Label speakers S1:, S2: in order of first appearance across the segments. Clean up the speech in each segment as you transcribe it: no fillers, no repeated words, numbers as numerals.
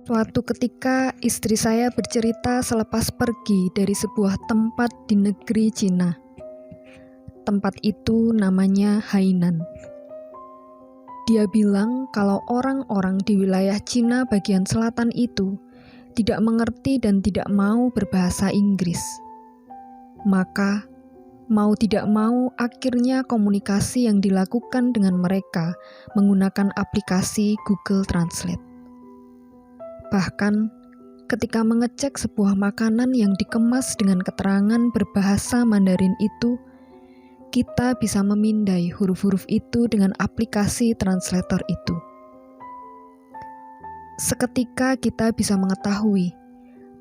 S1: Suatu ketika istri saya bercerita selepas pergi dari sebuah tempat di negeri Cina. Tempat itu namanya Hainan. Dia bilang kalau orang-orang di wilayah Cina bagian selatan itu tidak mengerti dan tidak mau berbahasa Inggris. Maka, mau tidak mau akhirnya komunikasi yang dilakukan dengan mereka menggunakan aplikasi Google Translate. Bahkan, ketika mengecek sebuah makanan yang dikemas dengan keterangan berbahasa Mandarin itu, kita bisa memindai huruf-huruf itu dengan aplikasi translator itu. Seketika kita bisa mengetahui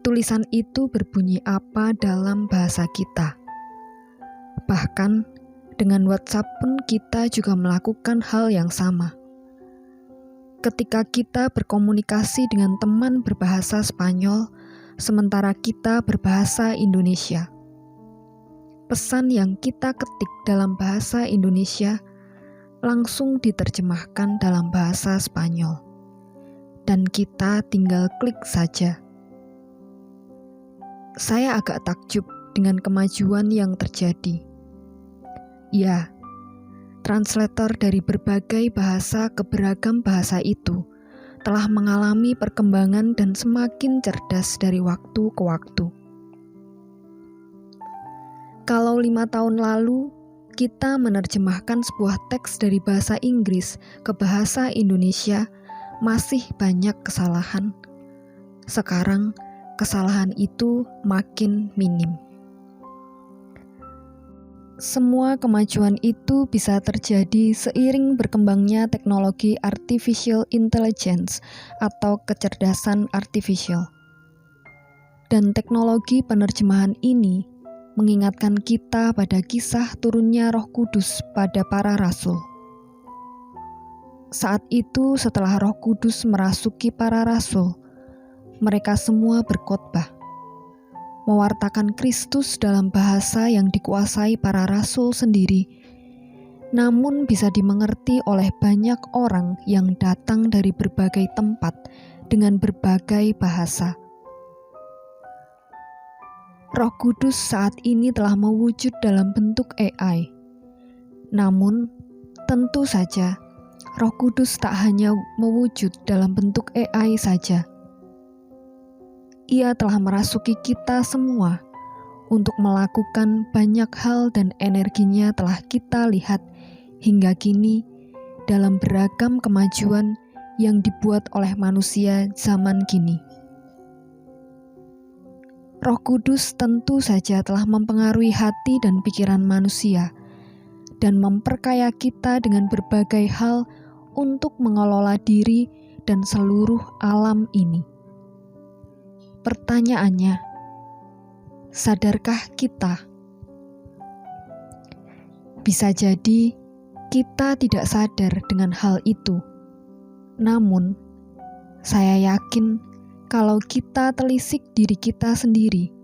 S1: tulisan itu berbunyi apa dalam bahasa kita. Bahkan, dengan WhatsApp pun kita juga melakukan hal yang sama. Ketika kita berkomunikasi dengan teman berbahasa Spanyol, sementara kita berbahasa Indonesia. Pesan yang kita ketik dalam bahasa Indonesia langsung diterjemahkan dalam bahasa Spanyol. Dan kita tinggal klik saja. Saya agak takjub dengan kemajuan yang terjadi. Ya, translator dari berbagai bahasa ke beragam bahasa itu telah mengalami perkembangan dan semakin cerdas dari waktu ke waktu. Kalau 5 tahun lalu, kita menerjemahkan sebuah teks dari bahasa Inggris ke bahasa Indonesia, masih banyak kesalahan. Sekarang, kesalahan itu makin minim. Semua kemajuan itu bisa terjadi seiring berkembangnya teknologi artificial intelligence atau kecerdasan artifisial. Dan teknologi penerjemahan ini mengingatkan kita pada kisah turunnya Roh Kudus pada para rasul. Saat itu setelah Roh Kudus merasuki para rasul, mereka semua berkhotbah, mewartakan Kristus dalam bahasa yang dikuasai para rasul sendiri, namun bisa dimengerti oleh banyak orang yang datang dari berbagai tempat dengan berbagai bahasa. Roh Kudus saat ini telah mewujud dalam bentuk AI. Namun, tentu saja, Roh Kudus tak hanya mewujud dalam bentuk AI saja. Ia telah merasuki kita semua untuk melakukan banyak hal dan energinya telah kita lihat hingga kini dalam beragam kemajuan yang dibuat oleh manusia zaman kini. Roh Kudus tentu saja telah mempengaruhi hati dan pikiran manusia dan memperkaya kita dengan berbagai hal untuk mengelola diri dan seluruh alam ini. Pertanyaannya, sadarkah kita? Bisa jadi kita tidak sadar dengan hal itu. Namun, saya yakin kalau kita telisik diri kita sendiri,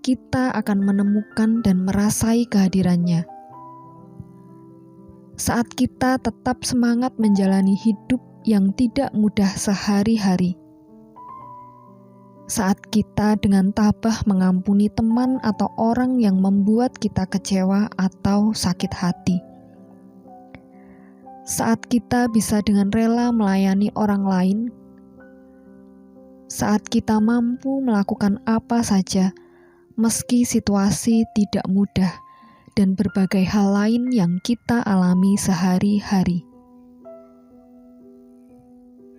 S1: kita akan menemukan dan merasai kehadirannya. Saat kita tetap semangat menjalani hidup yang tidak mudah sehari-hari, saat kita dengan tabah mengampuni teman atau orang yang membuat kita kecewa atau sakit hati. Saat kita bisa dengan rela melayani orang lain. Saat kita mampu melakukan apa saja, meski situasi tidak mudah dan berbagai hal lain yang kita alami sehari-hari.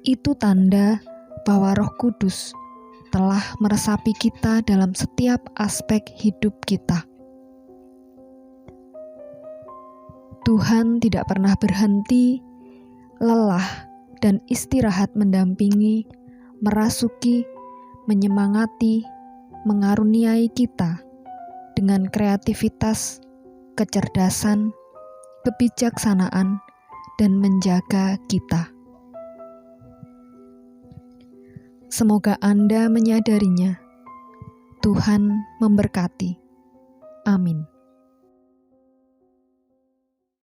S1: Itu tanda bahwa Roh Kudus telah meresapi kita dalam setiap aspek hidup kita. Tuhan tidak pernah berhenti, lelah, dan istirahat mendampingi, merasuki, menyemangati, mengaruniai kita dengan kreativitas, kecerdasan, kebijaksanaan, dan menjaga kita. Semoga Anda menyadarinya. Tuhan memberkati. Amin.